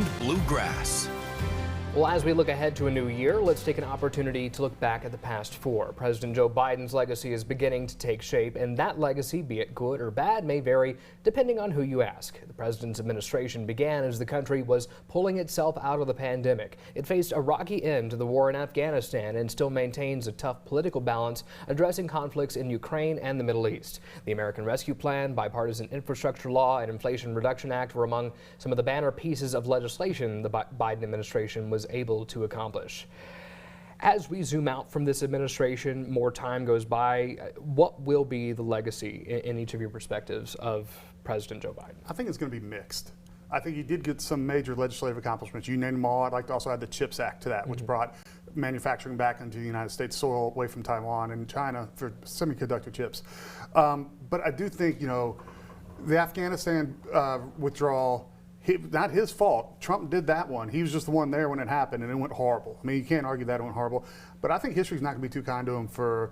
and Bluegrass. Well, as we look ahead to a new year, let's take an opportunity to look back at the past four. President Joe Biden's legacy is beginning to take shape, and that legacy, be it good or bad, may vary depending on who you ask. The president's administration began as the country was pulling itself out of the pandemic. It faced a rocky end to the war in Afghanistan and still maintains a tough political balance, addressing conflicts in Ukraine and the Middle East. The American Rescue Plan, bipartisan infrastructure law, and Inflation Reduction Act were among some of the banner pieces of legislation the Biden administration was able to accomplish. As we zoom out from this administration, more time goes by. What will be the legacy in each of your perspectives of President Joe Biden? I think it's going to be mixed. I think he did get some major legislative accomplishments. You named them all. I'd like to also add the CHIPS Act to that, which brought manufacturing back into the United States soil away from Taiwan and China for semiconductor chips. But I do think, the Afghanistan withdrawal, not his fault. Trump did that one. He was just the one there when it happened, and it went horrible. I mean, you can't argue that it went horrible. But I think history's not going to be too kind to him for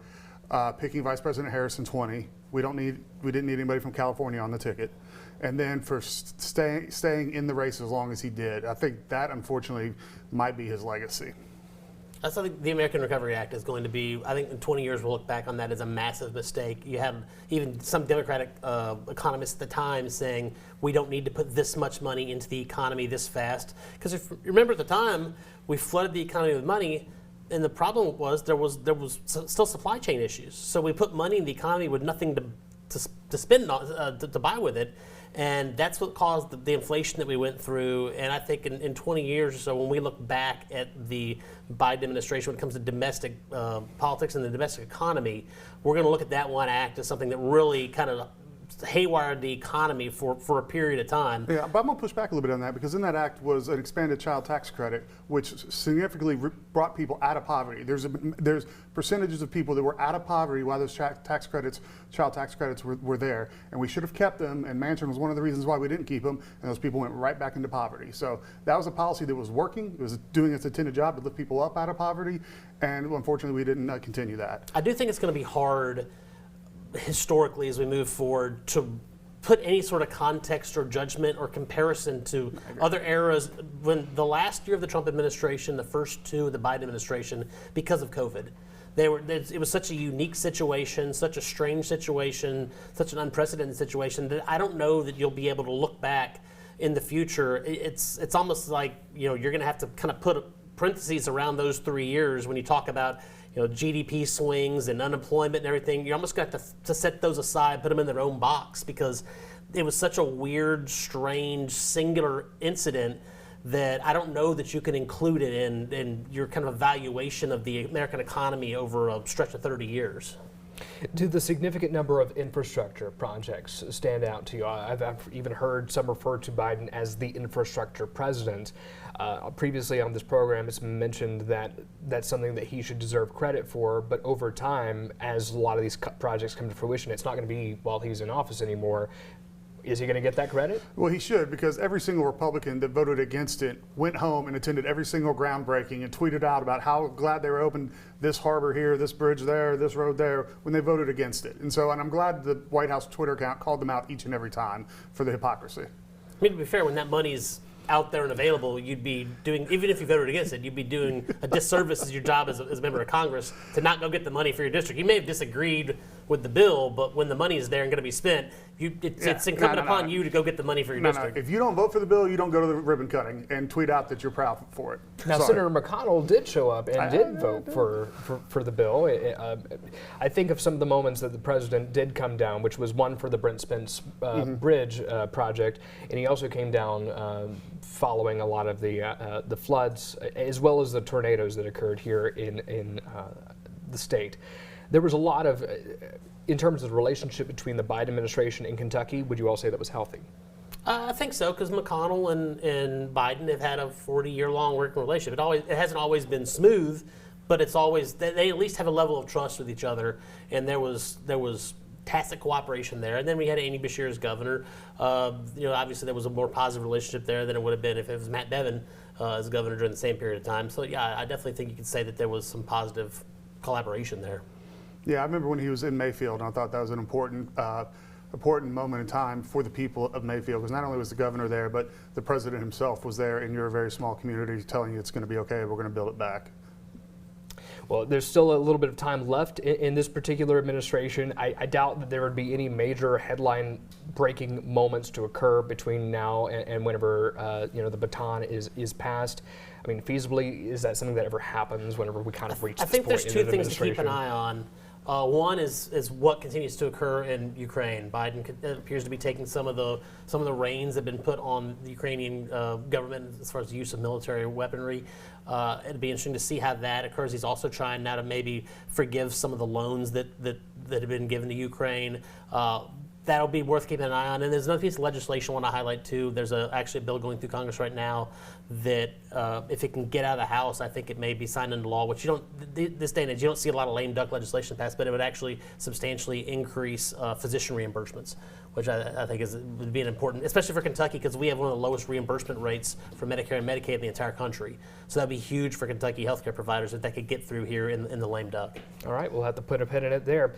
picking Vice President Harris in 20. We didn't need anybody from California on the ticket, and then for staying in the race as long as he did. I think that, unfortunately, might be his legacy. I still think the American Recovery Act is going to be, I think in 20 years we'll look back on that as a massive mistake. You have even some Democratic economists at the time saying we don't need to put this much money into the economy this fast. Because if you remember at the time, we flooded the economy with money, and the problem was there was still supply chain issues. So we put money in the economy with nothing to spend on, to buy with it. And that's what caused the inflation that we went through. And I think in 20 years or so, when we look back at the Biden administration when it comes to domestic politics and the domestic economy, we're going to look at that one act as something that really kind of haywired the economy for a period of time. Yeah, but I'm going to push back a little bit on that, because in that act was an expanded child tax credit, which significantly brought people out of poverty. There's percentages of people that were out of poverty while those child tax credits were there, and we should have kept them, and Manchin was one of the reasons why we didn't keep them, and those people went right back into poverty. So that was a policy that was working. It was doing its intended job to lift people up out of poverty, and unfortunately we didn't continue that. I do think it's going to be hard historically as we move forward to put any sort of context or judgment or comparison to other eras. When the last year of the Trump administration, the first two of the Biden administration, because of COVID, it was such a unique situation, such a strange situation, such an unprecedented situation that I don't know that you'll be able to look back in the future. It's almost like you're going to have to kind of put parentheses around those 3 years when you talk about GDP swings and unemployment and everything. You're almost got to set those aside, put them in their own box, because it was such a weird, strange, singular incident that I don't know that you can include it in your kind of evaluation of the American economy over a stretch of 30 years. Do the significant number of infrastructure projects stand out to you? I've even heard some refer to Biden as the infrastructure president. Previously on this program, it's mentioned that that's something that he should deserve credit for, but over time, as a lot of these projects come to fruition, it's not going to be while he's in office anymore. Is he going to get that credit? Well, he should, because every single Republican that voted against it went home and attended every single groundbreaking and tweeted out about how glad they were open this harbor here, this bridge there, this road there, when they voted against it. And I'm glad the White House Twitter account called them out each and every time for the hypocrisy. I mean, to be fair, when that money's out there and available, you'd be doing, even if you voted against it, you'd be doing a disservice as your job as a member of Congress to not go get the money for your district. You may have disagreed with the bill, but when the money is there and going to be spent, it's incumbent upon you to go get the money for your district. If you don't vote for the bill, you don't go to the ribbon cutting and tweet out that you're proud for it. Now, Sorry. Senator McConnell did show up and did vote for the bill. I think of some of the moments that the president did come down, which was one for the Brent Spence Bridge project, and he also came down following a lot of the floods, as well as the tornadoes that occurred here in the state. There was a lot of, in terms of the relationship between the Biden administration and Kentucky, would you all say that was healthy? I think so, because McConnell and Biden have had a 40-year-long working relationship. It hasn't always been smooth, but it's always, they at least have a level of trust with each other, and there was tacit cooperation there. And then we had Amy Beshear as governor. Obviously there was a more positive relationship there than it would have been if it was Matt Bevin as governor during the same period of time. So yeah, I definitely think you could say that there was some positive collaboration there. Yeah, I remember when he was in Mayfield, and I thought that was an important important moment in time for the people of Mayfield, because not only was the governor there, but the president himself was there in your very small community telling you it's going to be okay, we're going to build it back. Well, there's still a little bit of time left in this particular administration. I doubt that there would be any major headline-breaking moments to occur between now and whenever the baton is passed. I mean, feasibly, is that something that ever happens whenever we kind of reach this point in the administration? I think there's two things to keep an eye on. One is what continues to occur in Ukraine. Biden appears to be taking some of the reins that have been put on the Ukrainian government as far as the use of military weaponry. It'd be interesting to see how that occurs. He's also trying now to maybe forgive some of the loans that have been given to Ukraine. That'll be worth keeping an eye on. And there's another piece of legislation I want to highlight too. There's actually a bill going through Congress right now that if it can get out of the House, I think it may be signed into law, which this day and age, you don't see a lot of lame duck legislation passed, but it would actually substantially increase physician reimbursements, which I think would be an important, especially for Kentucky, because we have one of the lowest reimbursement rates for Medicare and Medicaid in the entire country. So that'd be huge for Kentucky healthcare providers if that could get through here in the lame duck. All right, we'll have to put a pin in it there.